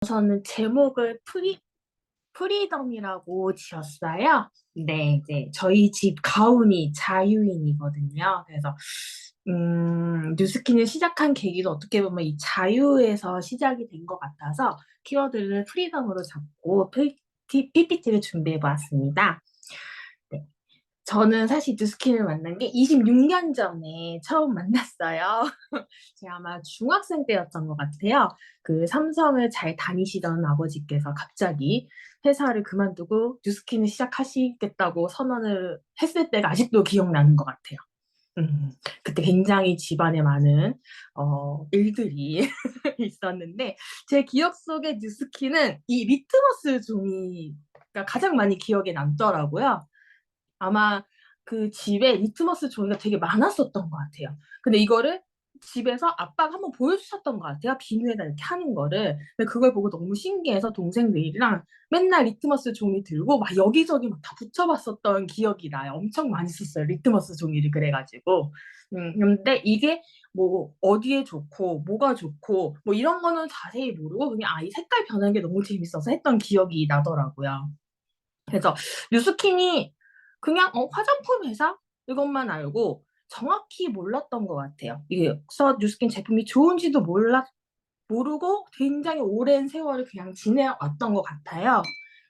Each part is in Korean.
저는 제목을 프리덤이라고 지었어요. 네, 이제 저희 집 가훈이 자유인이거든요. 그래서 뉴스킨을 시작한 계기도 어떻게 보면 이 자유에서 시작이 된 것 같아서 키워드를 프리덤으로 잡고 PPT를 준비해 보았습니다. 네. 저는 사실 뉴스킨을 만난 게 26년 전에 처음 만났어요. 제가 아마 중학생 때였던 것 같아요. 그 삼성을 잘 다니시던 아버지께서 갑자기 회사를 그만두고 뉴스킨을 시작하시겠다고 선언을 했을 때가 아직도 기억나는 것 같아요. 음, 그때 굉장히 집안에 많은 일들이 있었는데 제 기억 속의 뉴스킨은 이 리트머스 종이가 가장 많이 기억에 남더라고요. 아마 그 집에 리트머스 종이가 되게 많았었던 것 같아요. 근데 이거를 집에서 아빠가 한번 보여주셨던 것 같아요. 비누에다 이렇게 하는 거를. 근데 그걸 보고 너무 신기해서 동생들이랑 맨날 리트머스 종이 들고 막 여기저기 막 다 붙여봤었던 기억이 나요. 엄청 많이 썼어요. 리트머스 종이를 그래가지고. 근데 이게 뭐 어디에 좋고 뭐가 좋고 뭐 이런 거는 자세히 모르고 그냥 아, 이 색깔 변하는 게 너무 재밌어서 했던 기억이 나더라고요. 그래서 뉴스킨이 그냥 화장품 회사 이것만 알고 정확히 몰랐던 것 같아요. 이게 뉴스킨 제품이 좋은지도 모르고 굉장히 오랜 세월을 그냥 지내왔던 것 같아요.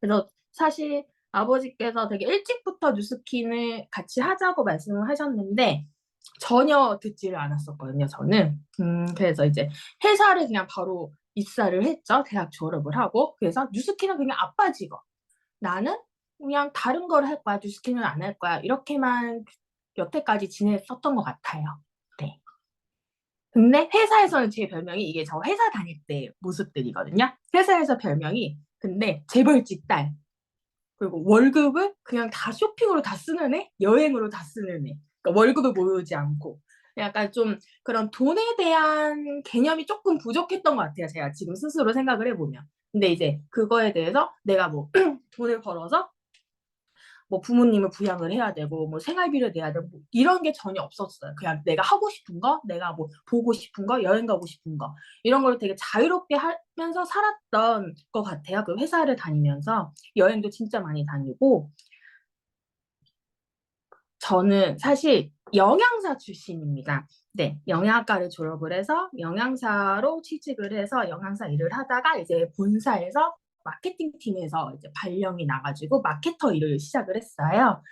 그래서 사실 아버지께서 되게 일찍부터 뉴스킨을 같이 하자고 말씀을 하셨는데 전혀 듣지를 않았었거든요, 저는. 그래서 이제 회사를 그냥 바로 입사를 했죠. 대학 졸업을 하고. 그래서 뉴스킨은 그냥 아빠 직업. 나는 그냥 다른 걸 할 거야. 뉴스킨은 안 할 거야. 이렇게만 여태까지 지냈었던 것 같아요. 네. 근데 회사에서는 제 별명이 이게 저 회사 다닐 때 모습들이거든요. 회사에서 별명이 근데 재벌집 딸. 그리고 월급을 그냥 다 쇼핑으로 다 쓰는 애, 여행으로 다 쓰는 애. 그러니까 월급을 모으지 않고. 약간 좀 그런 돈에 대한 개념이 조금 부족했던 것 같아요. 제가 지금 스스로 생각을 해보면. 근데 이제 그거에 대해서 내가 뭐 돈을 벌어서 뭐 부모님을 부양을 해야 되고 뭐 생활비를 내야 되고 뭐 이런 게 전혀 없었어요. 그냥 내가 하고 싶은 거, 내가 뭐 보고 싶은 거, 여행 가고 싶은 거 이런 걸 되게 자유롭게 하면서 살았던 것 같아요. 그 회사를 다니면서 여행도 진짜 많이 다니고 저는 사실 영양사 출신입니다. 네, 영양학과를 졸업을 해서 영양사로 취직을 해서 영양사 일을 하다가 이제 본사에서 마케팅 팀에서 이제 발령이 나가지고 마케터 일을 시작을 했어요.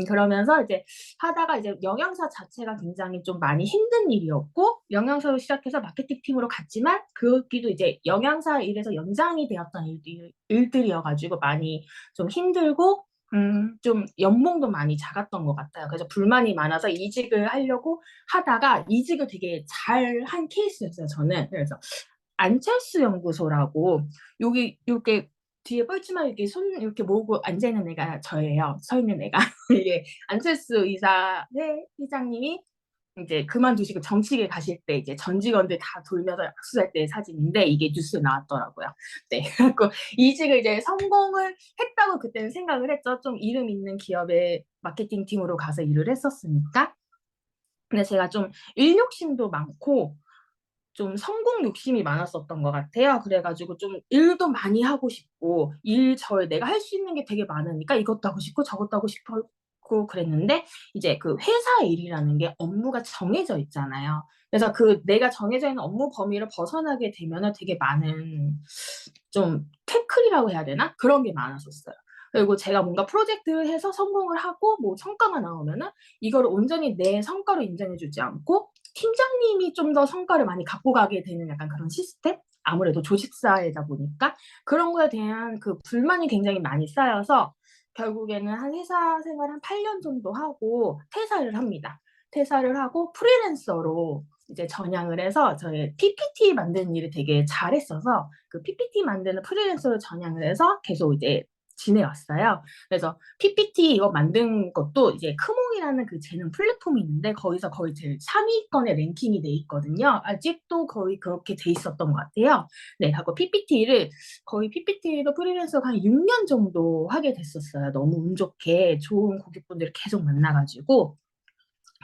그러면서 이제 하다가 이제 영양사 자체가 굉장히 좀 많이 힘든 일이었고 영양사로 시작해서 마케팅 팀으로 갔지만 그기도 이제 영양사 일에서 연장이 되었던 일들이어가지고 많이 좀 힘들고 좀 연봉도 많이 작았던 것 같아요. 그래서 불만이 많아서 이직을 하려고 하다가 이직을 되게 잘 한 케이스였어요, 저는. 그래서 안철수 연구소라고 여기 이렇게 뒤에 뻘쭘하게 이렇게 손 이렇게 모으고 앉아 있는 애가 저예요. 서 있는 애가 이게 안철수 이사장님이 이제 그만두시고 정치계 가실 때 이제 전 직원들 다 돌면서 악수할 때 사진인데 이게 뉴스에 나왔더라고요. 네, 그래갖고 이직을 이제 성공을 했다고 그때는 생각을 했죠. 좀 이름 있는 기업의 마케팅 팀으로 가서 일을 했었으니까. 근데 제가 좀 일 욕심도 많고 좀 성공 욕심이 많았었던 것 같아요. 그래가지고 좀 일도 많이 하고 싶고 내가 할 수 있는 게 되게 많으니까 이것도 하고 싶고 저것도 하고 싶고 그랬는데 이제 그 회사 일이라는 게 업무가 정해져 있잖아요. 그래서 그 내가 정해져 있는 업무 범위를 벗어나게 되면은 되게 많은 좀 태클이라고 해야 되나? 그런 게 많았었어요. 그리고 제가 뭔가 프로젝트를 해서 성공을 하고 뭐 성과가 나오면은 이거를 온전히 내 성과로 인정해주지 않고 팀장님이 좀 더 성과를 많이 갖고 가게 되는 약간 그런 시스템? 아무래도 조직사회다 보니까 그런 거에 대한 그 불만이 굉장히 많이 쌓여서 결국에는 한 회사 생활 한 8년 정도 하고 퇴사를 합니다. 퇴사를 하고 프리랜서로 이제 전향을 해서 저희 PPT 만드는 일을 되게 잘했어서 그 PPT 만드는 프리랜서로 전향을 해서 계속 이제 지내왔어요. 그래서 PPT 이거 만든 것도 이제 크몽이라는 그 재능 플랫폼이 있는데 거기서 거의 제일 3위권에 랭킹이 돼 있거든요. 아직도 거의 그렇게 돼 있었던 것 같아요. 네, 하고 PPT도 프리랜서가 한 6년 정도 하게 됐었어요. 너무 운 좋게 좋은 고객분들을 계속 만나가지고.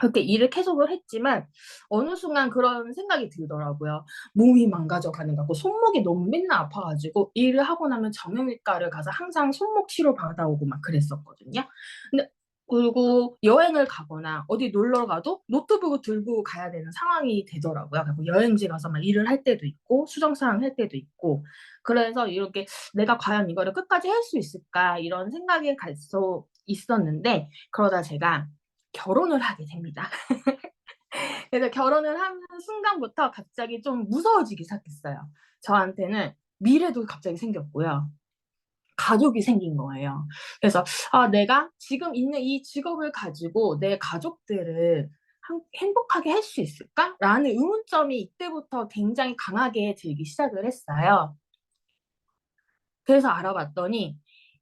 그렇게 일을 계속을 했지만 어느 순간 그런 생각이 들더라고요. 몸이 망가져 가는 것 같고 손목이 너무 맨날 아파가지고 일을 하고 나면 정형외과를 가서 항상 손목 치료 받아오고 막 그랬었거든요. 근데 그리고 여행을 가거나 어디 놀러 가도 노트북을 들고 가야 되는 상황이 되더라고요. 그리고 여행지 가서 막 일을 할 때도 있고 수정사항 할 때도 있고 그래서 이렇게 내가 과연 이거를 끝까지 할 수 있을까 이런 생각이 갈 수 있었는데 그러다 제가 결혼을 하게 됩니다. 그래서 결혼을 하는 순간부터 갑자기 좀 무서워지기 시작했어요. 저한테는 미래도 갑자기 생겼고요. 가족이 생긴 거예요. 그래서 내가 지금 있는 이 직업을 가지고 내 가족들을 행복하게 할 수 있을까? 라는 의문점이 이때부터 굉장히 강하게 들기 시작을 했어요. 그래서 알아봤더니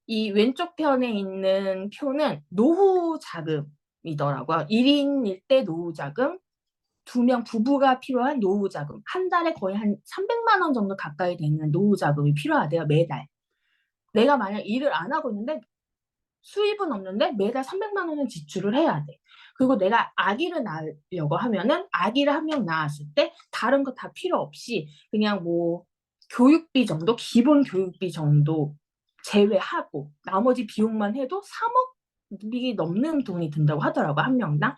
이 왼쪽 편에 있는 표는 노후 자금이더라고요. 1인 1대 노후 자금, 2명 부부가 필요한 노후 자금. 한 달에 거의 한 300만 원 정도 가까이 되는 노후 자금이 필요하대요, 매달. 내가 만약 일을 안 하고 있는데 수입은 없는데 매달 300만 원은 지출을 해야 돼. 그리고 내가 아기를 낳으려고 하면은 아기를 한 명 낳았을 때 다른 거 다 필요 없이 그냥 뭐 교육비 정도, 기본 교육비 정도 제외하고 나머지 비용만 해도 3억이 넘는 돈이 든다고 하더라고, 한 명당.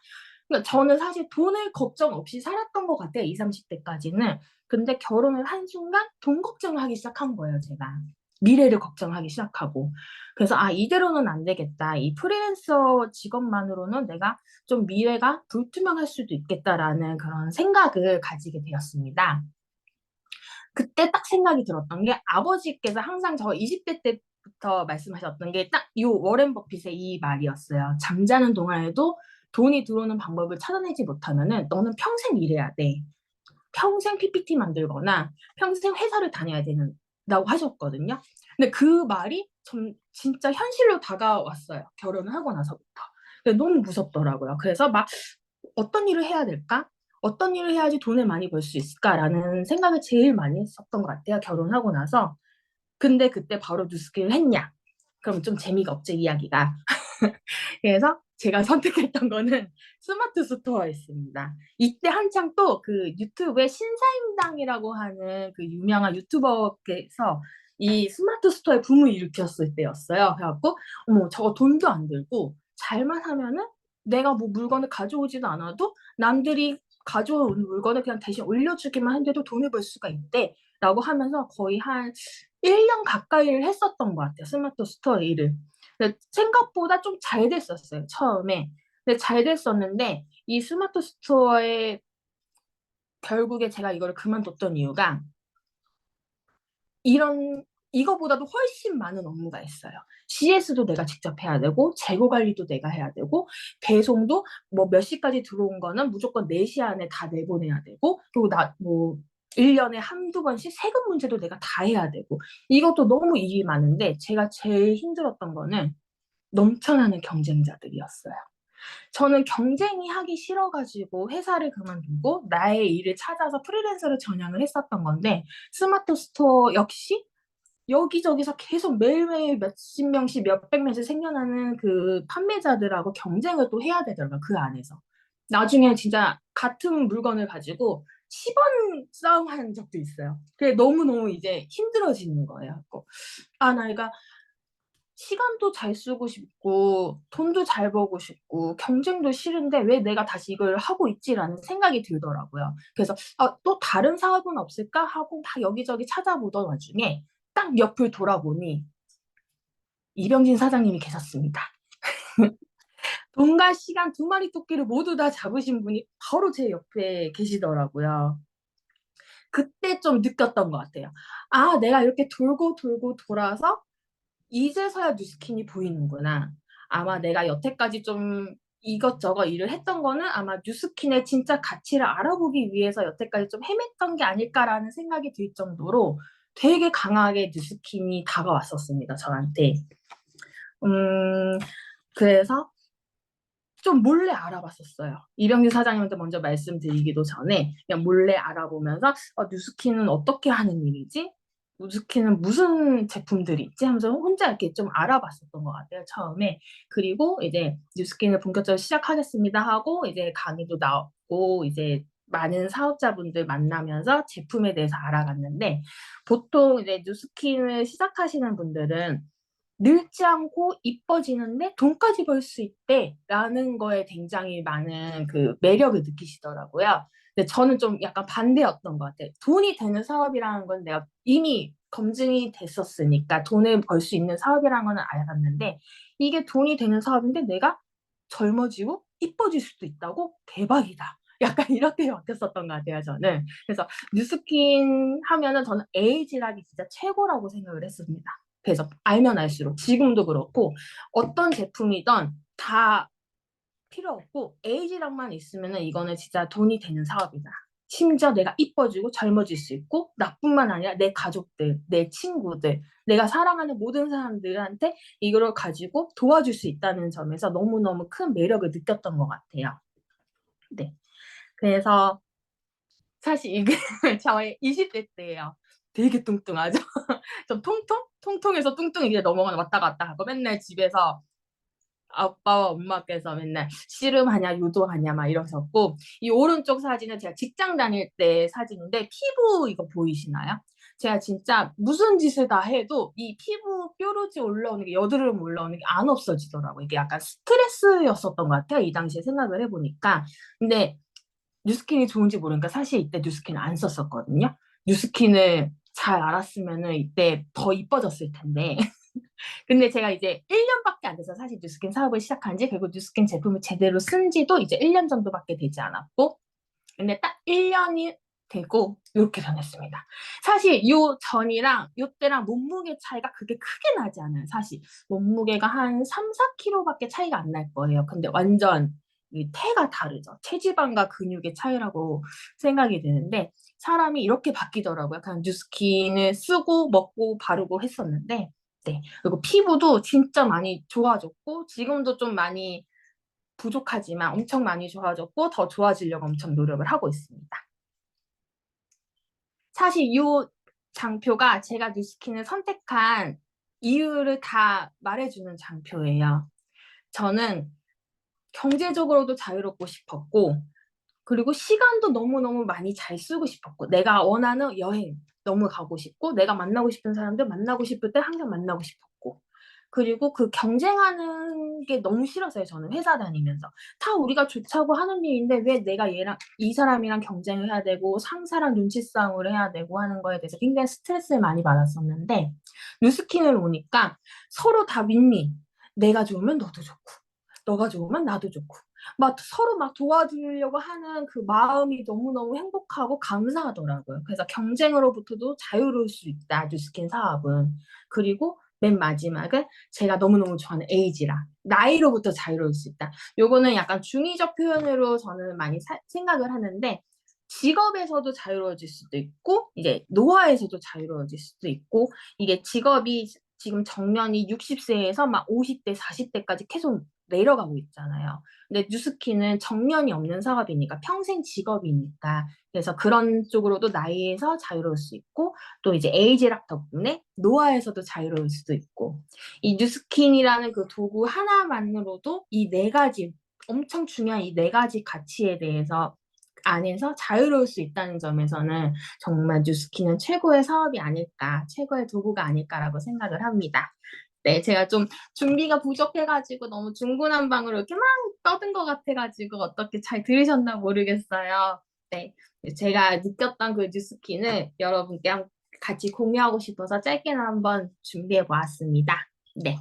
그러니까 저는 사실 돈을 걱정 없이 살았던 것 같아요, 20, 30대까지는. 근데 결혼을 한 순간 돈 걱정을 하기 시작한 거예요, 제가. 미래를 걱정하기 시작하고. 그래서 이대로는 안 되겠다. 이 프리랜서 직업만으로는 내가 좀 미래가 불투명할 수도 있겠다라는 그런 생각을 가지게 되었습니다. 그때 딱 생각이 들었던 게 아버지께서 항상 저 20대 때부터 말씀하셨던 게 딱 이 워렌 버핏의 이 말이었어요. 잠자는 동안에도 돈이 들어오는 방법을 찾아내지 못하면은 너는 평생 일해야 돼. 평생 PPT 만들거나 평생 회사를 다녀야 된다고 하셨거든요. 근데 그 말이 진짜 현실로 다가왔어요. 결혼을 하고 나서부터. 너무 무섭더라고요. 그래서 막 어떤 일을 해야 될까? 어떤 일을 해야지 돈을 많이 벌 수 있을까라는 생각을 제일 많이 했었던 것 같아요. 결혼하고 나서. 근데 그때 바로 뉴스킬을 했냐? 그럼 좀 재미가 없죠, 이야기가. 그래서 제가 선택했던 거는 스마트 스토어였습니다. 이때 한창 또 그 유튜브에 신사임당이라고 하는 그 유명한 유튜버께서 이 스마트 스토어에 붐을 일으켰을 때였어요. 그래갖고 어머 저거 돈도 안 들고 잘만 하면은 내가 뭐 물건을 가져오지도 않아도 남들이 가져온 물건을 그냥 대신 올려주기만 한데도 돈을 벌 수가 있대. 라고 하면서 거의 한 1년 가까이를 했었던 것 같아요. 스마트 스토어 일을. 근데 생각보다 좀 잘 됐었어요, 처음에. 근데 잘 됐었는데, 이 스마트 스토어에 결국에 제가 이걸 그만뒀던 이유가 이런, 이거보다도 훨씬 많은 업무가 있어요. CS도 내가 직접 해야 되고, 재고 관리도 내가 해야 되고, 배송도 뭐 몇 시까지 들어온 거는 무조건 4시 안에 다 내보내야 되고, 그리고 뭐, 1년에 한두 번씩 세금 문제도 내가 다 해야 되고, 이것도 너무 일이 많은데, 제가 제일 힘들었던 거는 넘쳐나는 경쟁자들이었어요. 저는 경쟁이 하기 싫어가지고 회사를 그만두고 나의 일을 찾아서 프리랜서를 전향을 했었던 건데 스마트 스토어 역시 여기저기서 계속 매일매일 몇십 명씩 몇백 명씩 생겨나는 그 판매자들하고 경쟁을 또 해야 되더라고요. 그 안에서. 나중에 진짜 같은 물건을 가지고 10원 싸움한 적도 있어요. 그게 너무너무 이제 힘들어지는 거예요. 내가 시간도 잘 쓰고 싶고 돈도 잘 벌고 싶고 경쟁도 싫은데 왜 내가 다시 이걸 하고 있지라는 생각이 들더라고요. 그래서 또 다른 사업은 없을까 하고 막 여기저기 찾아보던 와중에 딱 옆을 돌아보니 이병진 사장님이 계셨습니다. 돈과 시간 두 마리 토끼를 모두 다 잡으신 분이 바로 제 옆에 계시더라고요. 그때 좀 느꼈던 것 같아요. 내가 이렇게 돌고 돌고 돌아서 이제서야 뉴스킨이 보이는구나. 아마 내가 여태까지 좀 이것저것 일을 했던 거는 아마 뉴스킨의 진짜 가치를 알아보기 위해서 여태까지 좀 헤맸던 게 아닐까라는 생각이 들 정도로 되게 강하게 뉴스킨이 다가왔었습니다, 저한테. 음, 그래서 좀 몰래 알아봤었어요. 이병규 사장님한테 먼저 말씀드리기도 전에 그냥 몰래 알아보면서 뉴스킨은 어떻게 하는 일이지? 뉴스킨은 무슨 제품들이 있지 하면서 혼자 이렇게 좀 알아봤었던 것 같아요, 처음에. 그리고 이제 뉴스킨을 본격적으로 시작하겠습니다 하고 이제 강의도 나왔고 이제 많은 사업자분들 만나면서 제품에 대해서 알아갔는데 보통 이제 뉴스킨을 시작하시는 분들은 늙지 않고 이뻐지는데 돈까지 벌 수 있대라는 거에 굉장히 많은 그 매력을 느끼시더라고요. 근데 저는 좀 약간 반대였던 것 같아요. 돈이 되는 사업이라는 건 내가 이미 검증이 됐었으니까 돈을 벌 수 있는 사업이라는 건 알았는데 이게 돈이 되는 사업인데 내가 젊어지고 이뻐질 수도 있다고? 대박이다. 약간 이렇게 바뀌었었던 것 같아요, 저는. 그래서 뉴스킨 하면은 저는 에이지락이 진짜 최고라고 생각을 했습니다. 그래서 알면 알수록 지금도 그렇고 어떤 제품이든 다 필요 없고 에이지락만 있으면은 이거는 진짜 돈이 되는 사업이다. 심지어 내가 이뻐지고 젊어질 수 있고 나뿐만 아니라 내 가족들, 내 친구들, 내가 사랑하는 모든 사람들한테 이걸 가지고 도와줄 수 있다는 점에서 너무너무 큰 매력을 느꼈던 것 같아요. 네. 그래서 사실 이게 저의 20대 때예요. 되게 뚱뚱하죠? 좀 통통해서 뚱뚱 이제 넘어가는 왔다 갔다 하고 맨날 집에서 아빠와 엄마께서 맨날 씨름하냐 유도하냐 막 이러셨고 이 오른쪽 사진은 제가 직장 다닐 때 사진인데 피부 이거 보이시나요? 제가 진짜 무슨 짓을 다 해도 이 피부 뾰루지 올라오는 게 여드름 올라오는 게 안 없어지더라고요. 이게 약간 스트레스였었던 것 같아요. 이 당시에 생각을 해보니까. 근데 뉴스킨이 좋은지 모르니까 사실 이때 뉴스킨을 안 썼었거든요. 뉴스킨을 잘 알았으면은 이때 더 이뻐졌을 텐데. 근데 제가 이제 1년밖에 안 돼서 사실 뉴스킨 사업을 시작한 지 그리고 뉴스킨 제품을 제대로 쓴 지도 이제 1년 정도밖에 되지 않았고 근데 딱 1년이 되고 이렇게 변했습니다. 사실 요 전이랑 요 때랑 몸무게 차이가 그게 크게 나지 않아요. 사실 몸무게가 한 3, 4kg밖에 차이가 안 날 거예요. 근데 완전 이 태가 다르죠. 체지방과 근육의 차이라고 생각이 드는데 사람이 이렇게 바뀌더라고요. 그냥 뉴스킨을 쓰고 먹고 바르고 했었는데 네. 그리고 피부도 진짜 많이 좋아졌고 지금도 좀 많이 부족하지만 엄청 많이 좋아졌고 더 좋아지려고 엄청 노력을 하고 있습니다. 사실 이 장표가 제가 뉴스킨을 선택한 이유를 다 말해주는 장표예요. 저는 경제적으로도 자유롭고 싶었고 그리고 시간도 너무너무 많이 잘 쓰고 싶었고 내가 원하는 여행 너무 가고 싶고 내가 만나고 싶은 사람들 만나고 싶을 때 항상 만나고 싶었고 그리고 그 경쟁하는 게 너무 싫었어요. 저는 회사 다니면서 다 우리가 좋자고 하는 일인데 왜 내가 얘랑 이 사람이랑 경쟁을 해야 되고 상사랑 눈치 싸움을 해야 되고 하는 거에 대해서 굉장히 스트레스를 많이 받았었는데 뉴스킨을 오니까 서로 다 윈윈 내가 좋으면 너도 좋고 너가 좋으면 나도 좋고 막 서로 막 도와주려고 하는 그 마음이 너무너무 행복하고 감사하더라고요. 그래서 경쟁으로부터도 자유로울 수 있다, 뉴스킨 사업은. 그리고 맨 마지막은 제가 너무너무 좋아하는 에이지라. 나이로부터 자유로울 수 있다. 요거는 약간 중의적 표현으로 저는 많이 생각을 하는데 직업에서도 자유로워질 수도 있고 이제 노화에서도 자유로워질 수도 있고 이게 직업이 지금 정년이 60세에서 막 50대, 40대까지 계속 내려가고 있잖아요. 근데 뉴스킨은 정년이 없는 사업이니까 평생 직업이니까 그래서 그런 쪽으로도 나이에서 자유로울 수 있고 또 이제 에이지락 덕분에 노화에서도 자유로울 수도 있고 이 뉴스킨이라는 그 도구 하나만으로도 이 네 가지 엄청 중요한 이 네 가지 가치에 대해서 안에서 자유로울 수 있다는 점에서는 정말 뉴스킨은 최고의 사업이 아닐까, 최고의 도구가 아닐까라고 생각을 합니다. 네, 제가 좀 준비가 부족해가지고 너무 중구난방으로 이렇게 막 떠든 것 같아가지고 어떻게 잘 들으셨나 모르겠어요. 네, 제가 느꼈던 그 뉴스킨을 여러분께 같이 공유하고 싶어서 짧게는 한번 준비해 보았습니다. 네.